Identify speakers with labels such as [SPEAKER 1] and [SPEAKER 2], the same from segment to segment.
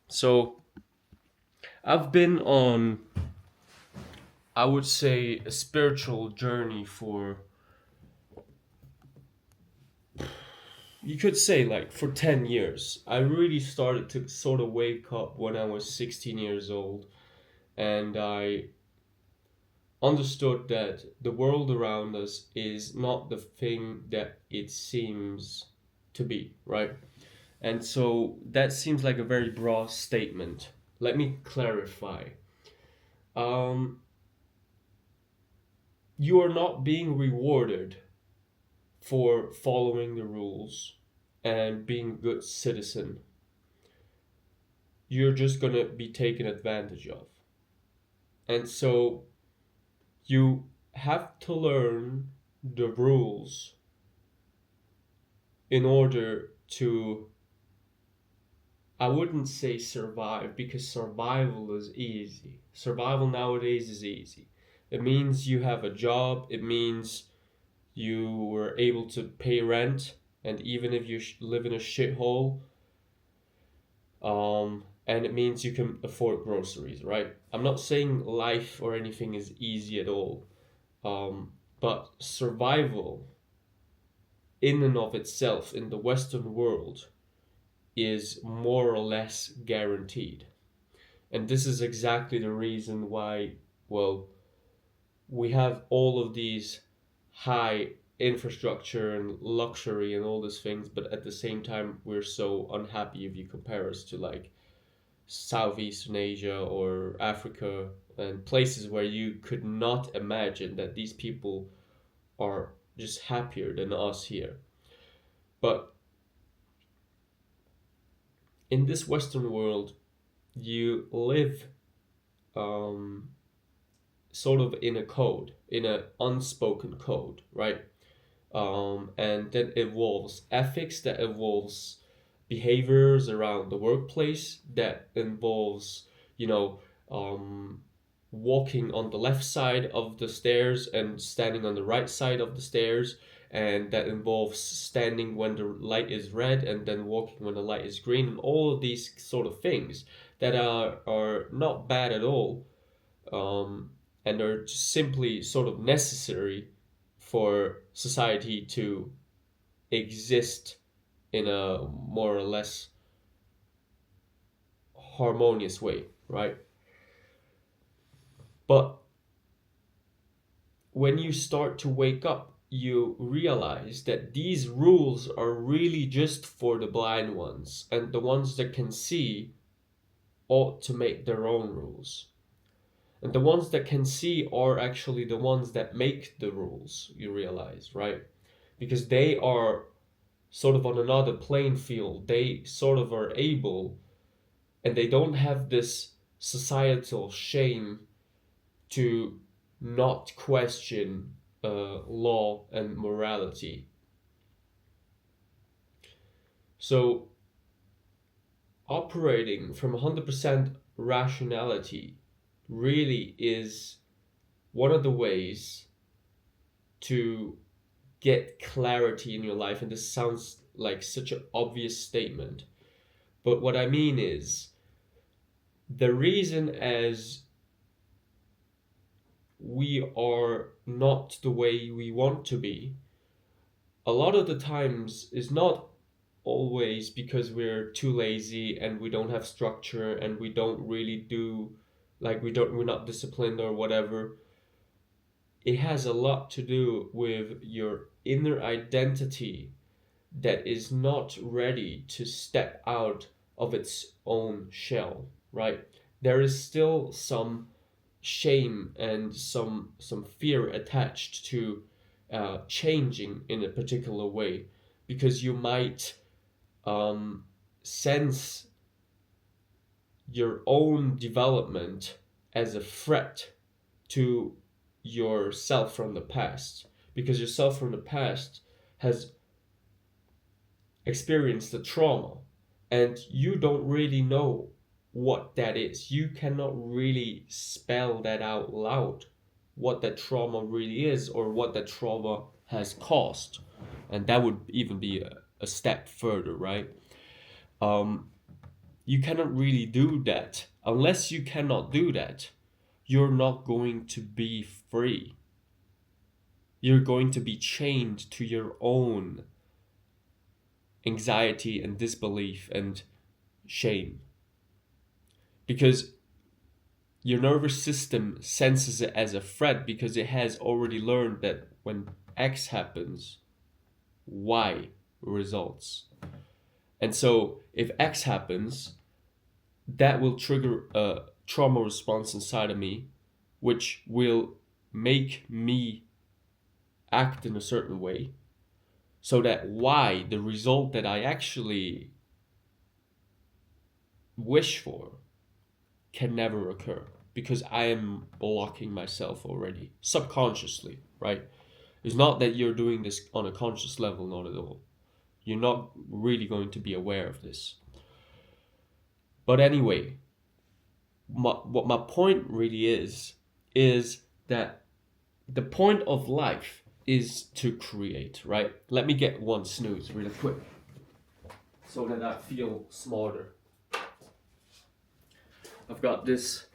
[SPEAKER 1] So I've been on, I would say, a spiritual journey for, you could say, like for 10 years. I really started to sort of wake up when I was 16 years old, and I understood that the world around us is not the thing that it seems to be, right? And so that seems like a very broad statement. Let me clarify. Um, you are not being rewarded for following the rules and being a good citizen. You're just gonna be taken advantage of. And so you have to learn the rules in order to, I wouldn't say survive, because survival is easy. Survival nowadays is easy. It means you have a job, it means you were able to pay rent, and even if you live in a shithole, and it means you can afford groceries, right? I'm not saying life or anything is easy at all, but survival in and of itself in the Western world is more or less guaranteed. And this is exactly the reason why, well, we have all of these high infrastructure and luxury and all these things, but at the same time, we're so unhappy if you compare us to like Southeastern Asia or Africa and places where you could not imagine that these people are just happier than us here. But in this Western world, you live um, sort of in a code, in an unspoken code, right? And that involves ethics, that involves behaviors around the workplace, that involves, you know, um, walking on the left side of the stairs and standing on the right side of the stairs, and that involves standing when the light is red and then walking when the light is green, and all of these sort of things that are not bad at all, um, and are just simply sort of necessary for society to exist in a more or less harmonious way, right? But when you start to wake up, you realize that these rules are really just for the blind ones, and the ones that can see ought to make their own rules. And the ones that can see are actually the ones that make the rules, you realize, right? Because they are sort of on another playing field. They sort of are able, and they don't have this societal shame to not question law and morality. So, operating from 100% rationality really is one of the ways to get clarity in your life. And this sounds like such an obvious statement. But what I mean is, the reason as we are not the way we want to be, a lot of the times is not always because we're too lazy and we don't have structure and we don't really do, like we're not disciplined or whatever. It has a lot to do with your inner identity that is not ready to step out of its own shell, right? There is still some shame and some fear attached to changing in a particular way, because you might sense your own development as a threat to yourself from the past, because yourself from the past has experienced the trauma, and you don't really know what that is. You cannot really spell that out loud, what that trauma really is or what that trauma has caused. And that would even be a step further, right? Um, You cannot really do that. Unless you cannot do that, you're not going to be free. You're going to be chained to your own anxiety and disbelief and shame. Because your nervous system senses it as a threat because it has already learned that when X happens, Y results. And so if X happens, that will trigger a trauma response inside of me, which will make me act in a certain way, so that Y, the result that I actually wish for, can never occur because I am blocking myself already subconsciously, right? It's not that you're doing this on a conscious level, not at all. You're not really going to be aware of this. But anyway, what my point really is that the point of life is to create, right? Let me get one snooze really quick so that I feel smarter. I've got this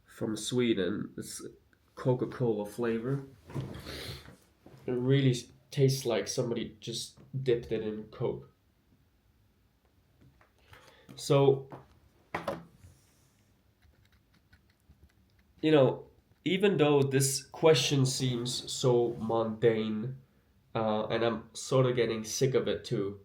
[SPEAKER 1] from Sweden. It's Coca-Cola flavor. It really tastes like somebody just dipped it in Coke. So, even though this question seems so mundane, and I'm sort of getting sick of it too,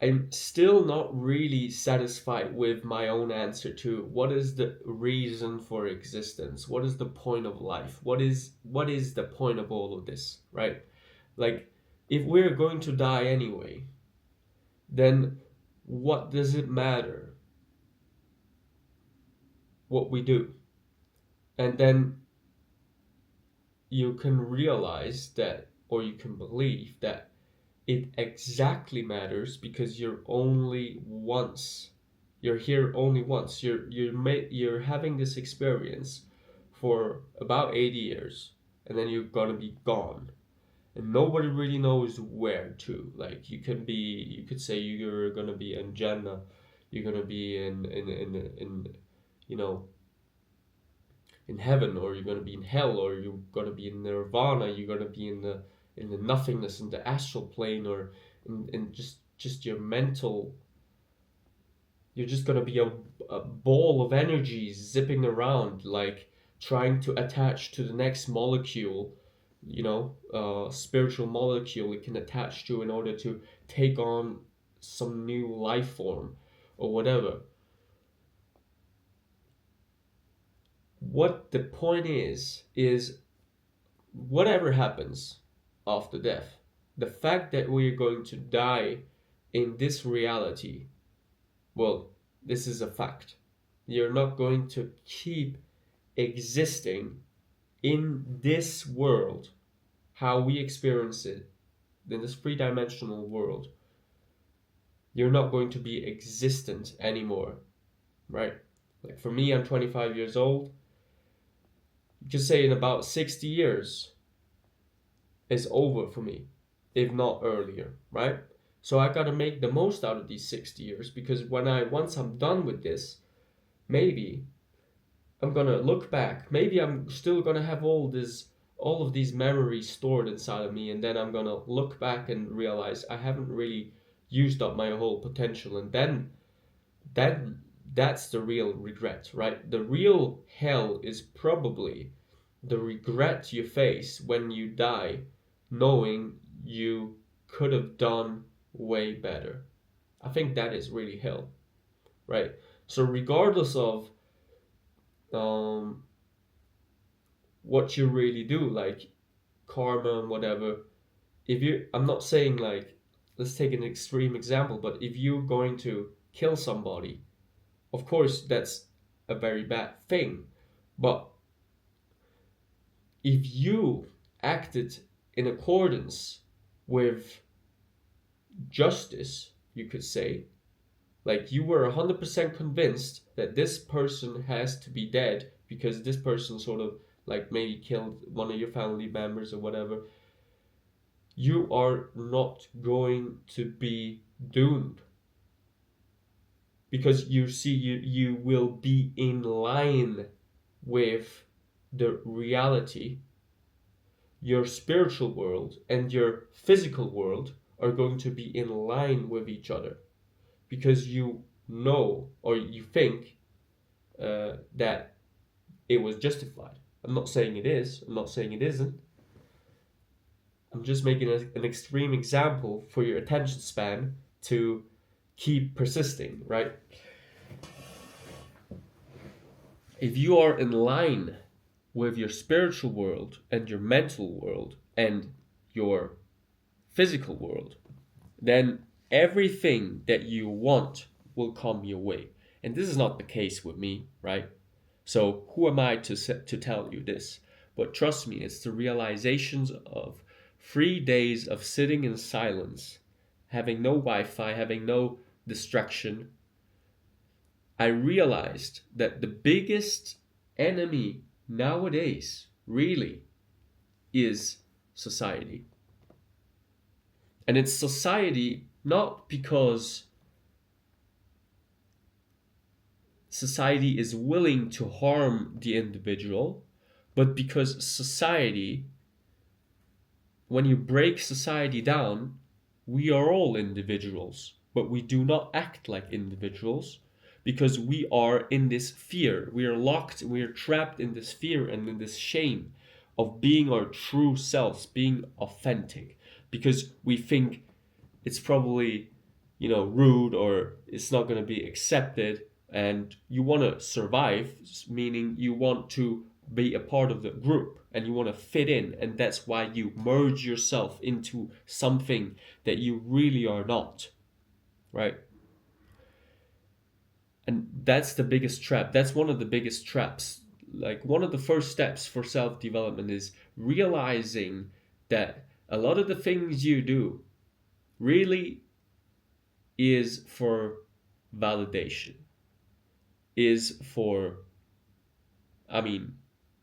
[SPEAKER 1] I'm still not really satisfied with my own answer to what is the reason for existence? What is the point of life? What is the point of all of this, right? Like, if we're going to die anyway, then what does it matter what we do? And then you can realize that, or you can believe that it exactly matters because you're here only once. You're having this experience for about 80 years, and then you're gonna be gone, and nobody really knows where to. Like, you could say you're gonna be in Jannah, you're gonna be in you know in heaven, or you're gonna be in hell, or you're gonna be in nirvana, you're gonna be in the nothingness, in the astral plane, or in just your mental. You're just gonna be a ball of energy zipping around, like trying to attach to the next molecule, spiritual molecule it can attach to in order to take on some new life form or whatever. What the point is whatever happens after death, the fact that we're going to die in this reality, well, this is a fact. You're not going to keep existing in this world, how we experience it, in this three-dimensional world. You're not going to be existent anymore, right? Like, for me, I'm 25 years old. You could say in about 60 years, is over for me, if not earlier, right? So I gotta make the most out of these 60 years, because once I'm done with this, maybe I'm gonna look back. Maybe I'm still gonna have all of these memories stored inside of me, and then I'm gonna look back and realize I haven't really used up my whole potential, and then that's the real regret, right? The real hell is probably the regret you face when you die, knowing you could have done way better. I think that is really hell, right? So regardless of what you really do, like karma and whatever, I'm not saying, like, let's take an extreme example, but if you're going to kill somebody, of course that's a very bad thing. But if you acted in accordance with justice, you could say, like, you were 100% convinced that this person has to be dead because this person sort of, like, maybe killed one of your family members or whatever, you are not going to be doomed. because you see, you will be in line with the reality. Your spiritual world and your physical world are going to be in line with each other, because you know, or you think, that it was justified. I'm not saying it is, I'm not saying it isn't. I'm just making an extreme example for your attention span to keep persisting, right? If you are in line with your spiritual world and your mental world and your physical world, then everything that you want will come your way. And this is not the case with me, right? So who am I to tell you this? But trust me, it's the realizations of 3 days of sitting in silence, having no Wi-Fi, having no distraction. I realized that the biggest enemy nowadays really is society. And it's society not because society is willing to harm the individual, but because society, when you break society down, we are all individuals, but we do not act like individuals because we are in this fear. We are locked, we are trapped in this fear and in this shame of being our true selves, being authentic, because we think it's probably, rude, or it's not going to be accepted, and you want to survive, meaning you want to be a part of the group and you want to fit in, and that's why you merge yourself into something that you really are not, right? And that's the biggest trap. That's one of the biggest traps. Like, one of the first steps for self-development is realizing that a lot of the things you do really is for validation, is for, I mean,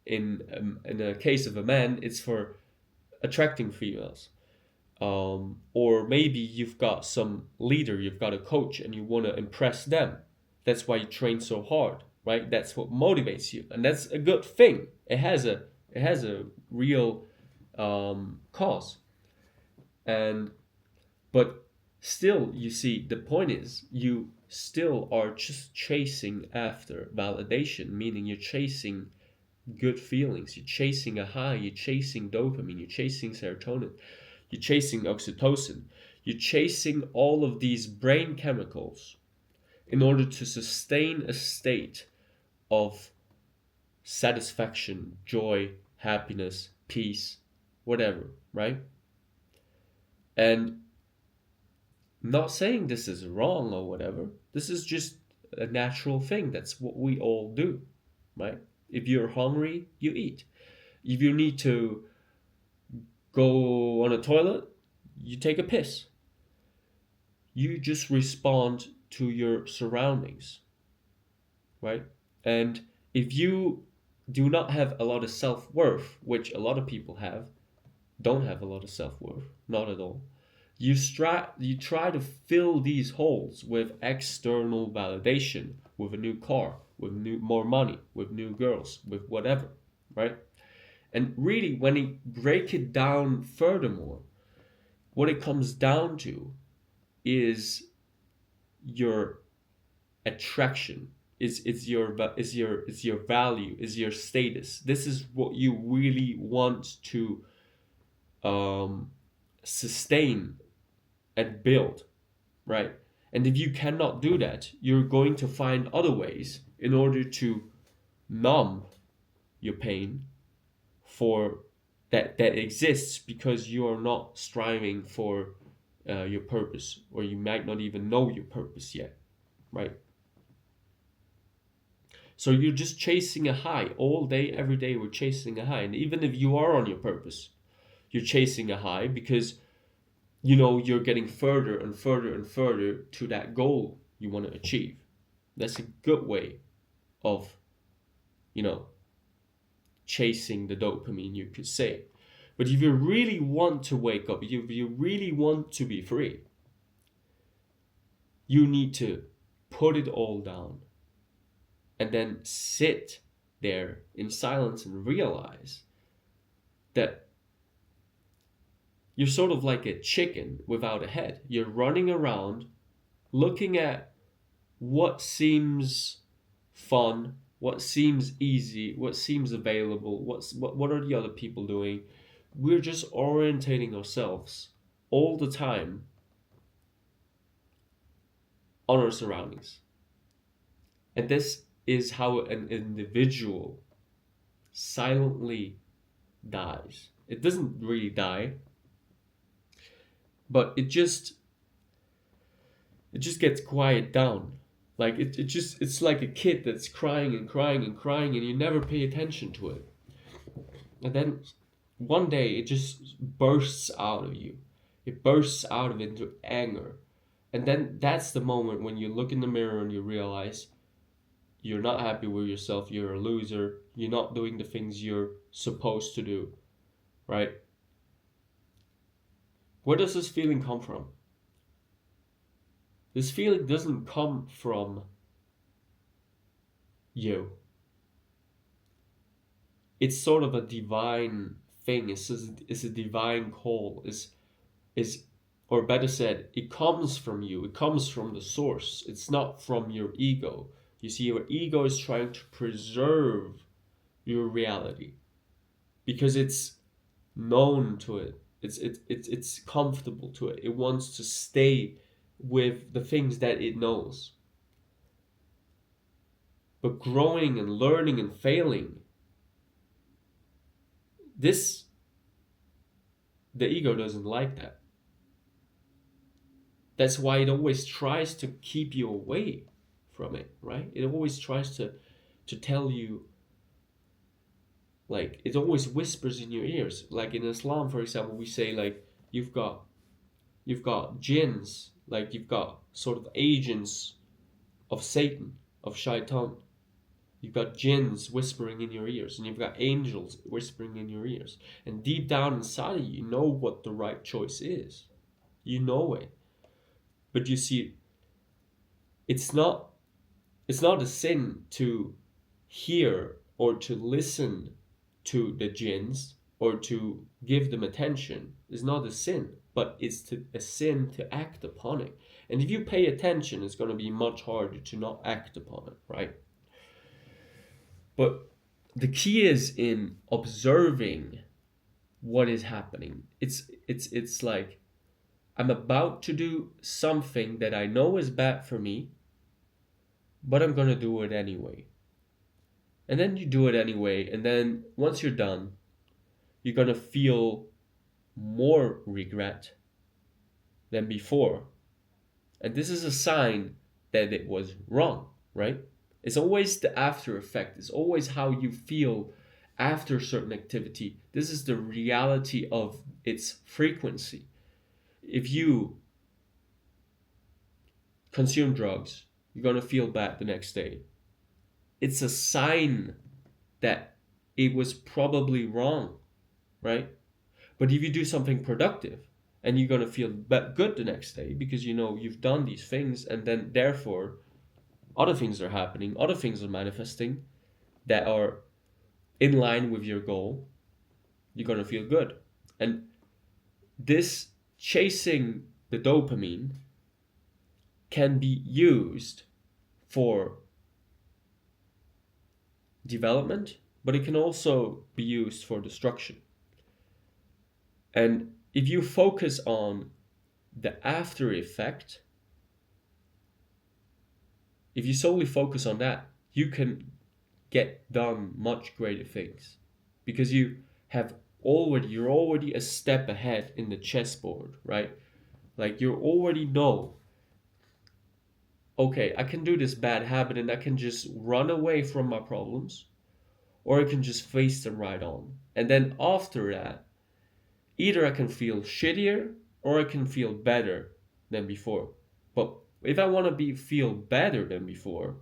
[SPEAKER 1] in a case of a man, it's for attracting females. Or maybe you've got some leader, you've got a coach, and you want to impress them. That's why you train so hard, right? That's what motivates you, and that's a good thing. It has a real cause, and but still, you see, the point is, you still are just chasing after validation, meaning you're chasing good feelings, you're chasing a high, you're chasing dopamine, you're chasing serotonin, you're chasing oxytocin, you're chasing all of these brain chemicals in order to sustain a state of satisfaction, joy, happiness, peace, whatever, right? And I'm not saying this is wrong or whatever. This is just a natural thing. That's what we all do, right? If you're hungry, you eat. If you need to go on a toilet, you take a piss. You just respond to your surroundings, right? And if you do not have a lot of self-worth, which a lot of people don't have a lot of self-worth, not at all. You try to fill these holes with external validation, with a new car, with more money, with new girls, with whatever, right? And really, when you break it down furthermore, what it comes down to is your attraction, is your value, is your status. This is what you really want to sustain and build, right? And if you cannot do that, you're going to find other ways in order to numb your pain for that exists, because you are not striving for your purpose, or you might not even know your purpose yet, right? So you're just chasing a high all day, every day. We're chasing a high, and even if you are on your purpose, you're chasing a high because you're getting further and further and further to that goal you want to achieve. That's a good way of chasing the dopamine, you could say. But if you really want to wake up, if you really want to be free, you need to put it all down, and then sit there in silence and realize that you're sort of like a chicken without a head. You're running around looking at what seems fun, what seems easy, what seems available, what are the other people doing. We're just orientating ourselves all the time on our surroundings. And this is how an individual silently dies. It doesn't really die, but it just gets quiet down. Like it's like a kid that's crying and crying and crying, and you never pay attention to it. And then one day it just bursts out of you. It bursts out of it into anger. And then that's the moment when you look in the mirror and you realize you're not happy with yourself, you're a loser, you're not doing the things you're supposed to do, right? Where does this feeling come from? This feeling doesn't come from you. It's sort of a divine thing. It's a divine call. Is or better said, it comes from you. It comes from the source. It's not from your ego. You see, your ego is trying to preserve your reality because it's known to it. It's comfortable to it. It wants to stay with the things that it knows. But growing and learning and failing, the ego doesn't like that. That's why it always tries to keep you away from it, right? It always tries to tell you, like, it always whispers in your ears. Like in Islam, for example, we say like you've got jinns, like you've got sort of agents of Satan, of Shaitan. You've got jinns whispering in your ears, and you've got angels whispering in your ears. And deep down inside of you, you know what the right choice is. You know it. But you see, it's not a sin to hear or to listen to the jinns or to give them attention. It's not a sin, but it's a sin to act upon it. And if you pay attention, it's going to be much harder to not act upon it, right? But the key is in observing what is happening. It's like I'm about to do something that I know is bad for me, but I'm gonna do it anyway. And then you do it anyway, and then once you're done, you're gonna feel more regret than before. And this is a sign that it was wrong, right? It's always the after effect. It's always how you feel after a certain activity. This is the reality of its frequency. If you consume drugs, you're going to feel bad the next day. It's a sign that it was probably wrong, right? But if you do something productive, and you're going to feel good the next day because you know you've done these things, and then therefore other things are happening, other things are manifesting that are in line with your goal, you're going to feel good. And this chasing the dopamine can be used for development, but it can also be used for destruction. And if you focus on the after effect, if you solely focus on that, you can get done much greater things because you're already a step ahead in the chessboard, right? Like you already know, okay, I can do this bad habit and I can just run away from my problems, or I can just face them right on. And then after that, either I can feel shittier or I can feel better than before. But if I want to feel better than before,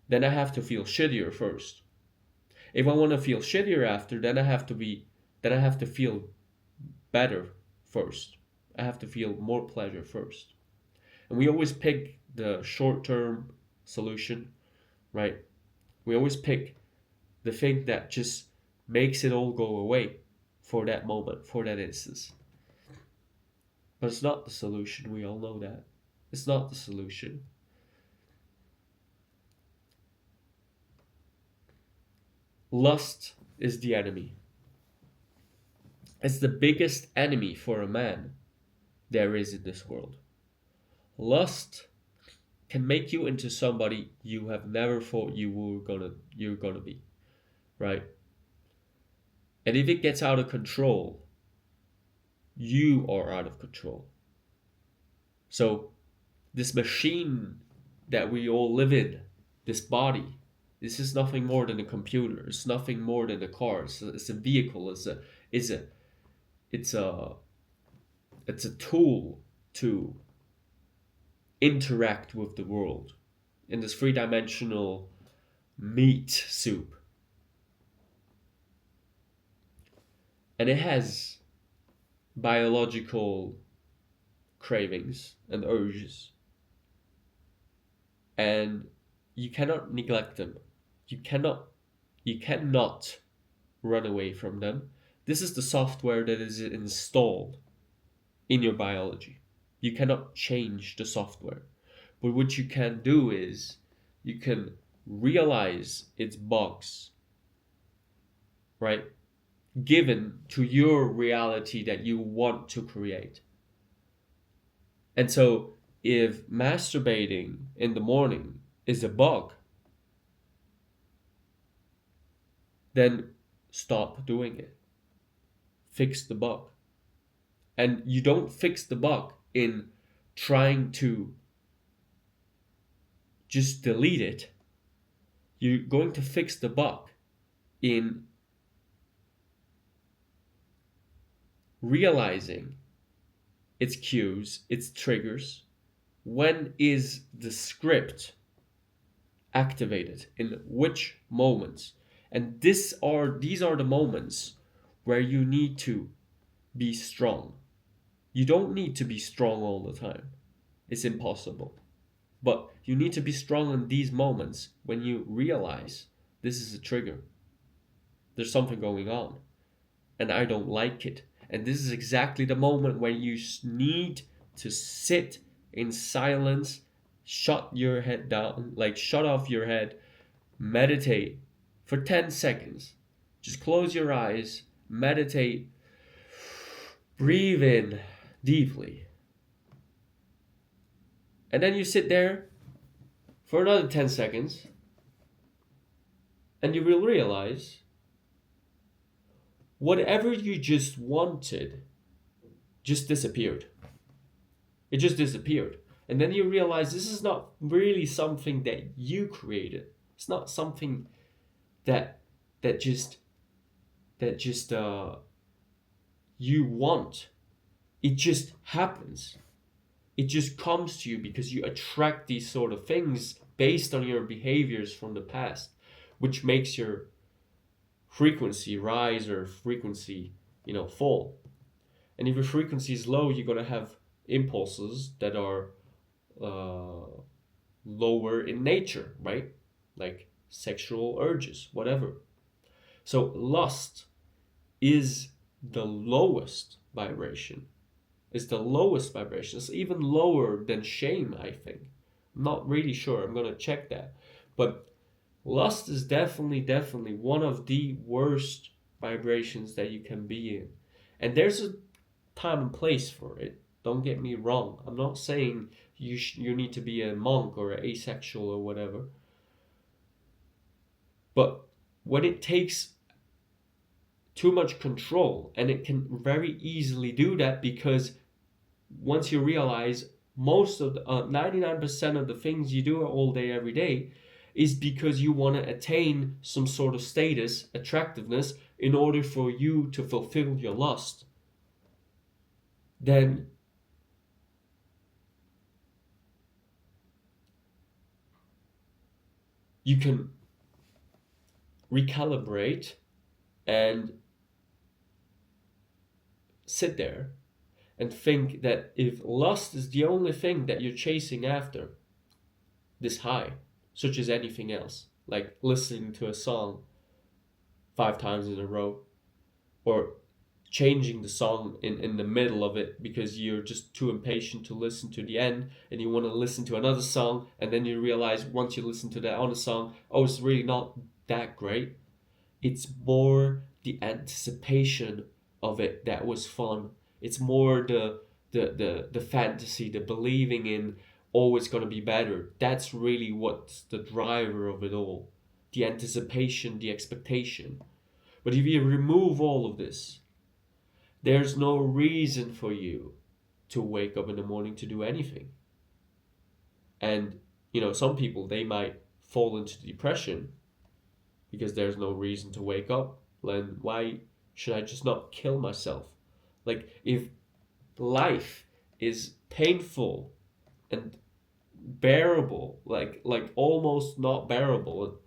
[SPEAKER 1] then I have to feel shittier first. If I want to feel shittier after, then I have to feel better first. I have to feel more pleasure first. And we always pick the short-term solution, right? We always pick the thing that just makes it all go away for that moment, for that instance. But it's not the solution. We all know that. It's not the solution. Lust is the enemy. It's the biggest enemy for a man there is in this world. Lust can make you into somebody you have never thought you're gonna be, right? And if it gets out of control, you are out of control. So this machine that we all live in, this body, this is nothing more than a computer. It's nothing more than a car. It's a vehicle. It's a it's a it's a tool to interact with the world in this three-dimensional meat soup. And it has biological cravings and urges. And you cannot neglect them. You cannot run away from them. This is the software that is installed in your biology. You cannot change the software. But what you can do is you can realize its bugs, right? Given to your reality that you want to create. And so if masturbating in the morning is a bug, then stop doing it. Fix the bug. And you don't fix the bug in trying to just delete it. You're going to fix the bug in realizing its cues, its triggers. When is the script activated? In which moments? And these are the moments where you need to be strong. You don't need to be strong all the time. It's impossible. But you need to be strong in these moments when you realize this is a trigger. There's something going on. And I don't like it. And this is exactly the moment when you need to sit in silence, shut your head down, like shut off your head, meditate for 10 seconds. Just close your eyes, meditate, breathe in deeply. And then you sit there for another 10 seconds and you will realize whatever you just wanted just disappeared. It just disappeared. And then you realize this is not really something that you created. It's not something that just you want. It just happens. It just comes to you because you attract these sort of things based on your behaviors from the past, which makes your frequency rise or frequency, fall. And if your frequency is low, you're gonna have impulses that are lower in nature, right? Like sexual urges, whatever. So lust is the lowest vibration. It's the lowest vibration. It's even lower than shame, I think. I'm not really sure. I'm gonna check that. But lust is definitely one of the worst vibrations that you can be in. And there's a time and place for it. Don't get me wrong. I'm not saying you need to be a monk or asexual or whatever. But when it takes too much control, and it can very easily do that because once you realize most of the 99% of the things you do all day every day is because you want to attain some sort of status, attractiveness, in order for you to fulfill your lust, then you can recalibrate and sit there and think that if lust is the only thing that you're chasing after, this high, such as anything else, like listening to a song 5 times in a row, or changing the song in the middle of it because you're just too impatient to listen to the end and you want to listen to another song, and then you realize once you listen to that other song, oh, it's really not that great. It's more the anticipation of it that was fun. It's more the fantasy, the believing in, oh, it's gonna be better. That's really what's the driver of it all. The anticipation, the expectation. But if you remove all of this, there's no reason for you to wake up in the morning to do anything. And, some people, they might fall into depression because there's no reason to wake up. Then why should I just not kill myself? Like, if life is painful and bearable, like almost not bearable,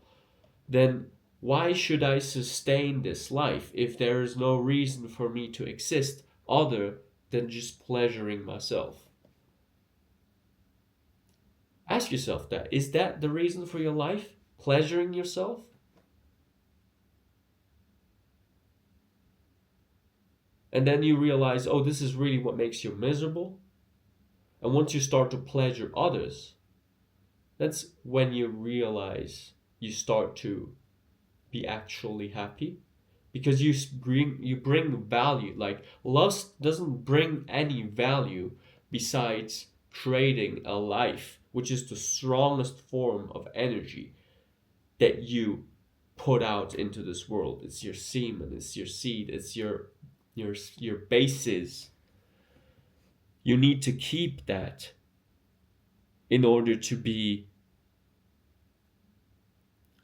[SPEAKER 1] then why should I sustain this life if there is no reason for me to exist other than just pleasuring myself? Ask yourself that. Is that the reason for your life? Pleasuring yourself? And then you realize, oh, this is really what makes you miserable. And once you start to pleasure others, that's when you realize you start to be actually happy, because you bring value. Like, lust doesn't bring any value besides creating a life, which is the strongest form of energy that you put out into this world. It's your semen, it's your seed, it's your bases. You need to keep that in order to be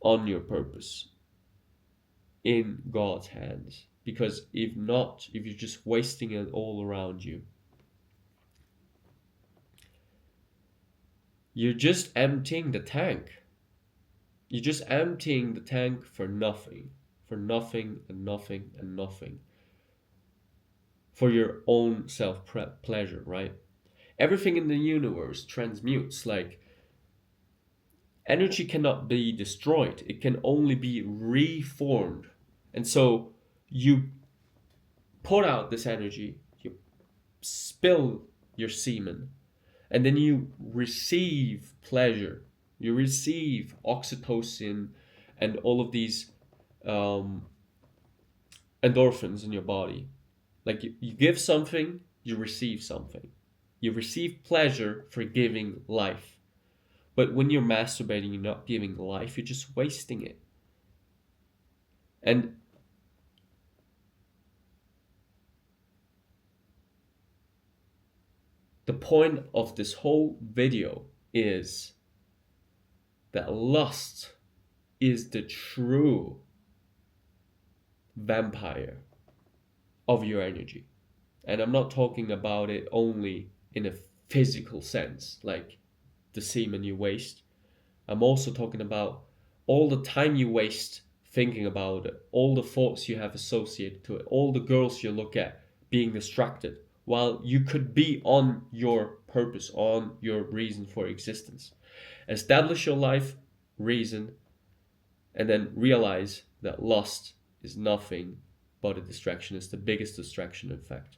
[SPEAKER 1] on your purpose, in God's hands. Because if not, if you're just wasting it all around you, you're just emptying the tank. You're just emptying the tank for nothing and nothing and nothing. For your own self-pleasure, right? Everything in the universe transmutes. Like, energy cannot be destroyed. It can only be reformed. And so you put out this energy, you spill your semen, and then you receive pleasure. You receive oxytocin and all of these endorphins in your body. Like, you give something, you receive something. You receive pleasure for giving life. But when you're masturbating, you're not giving life, you're just wasting it. And the point of this whole video is that lust is the true vampire of your energy. And I'm not talking about it only in a physical sense, like the semen you waste. I'm also talking about all the time you waste thinking about it, all the thoughts you have associated to it, all the girls you look at being distracted, while you could be on your purpose, on your reason for existence. Establish your life reason, and then realize that lust is nothing but a distraction. It's the biggest distraction, in fact.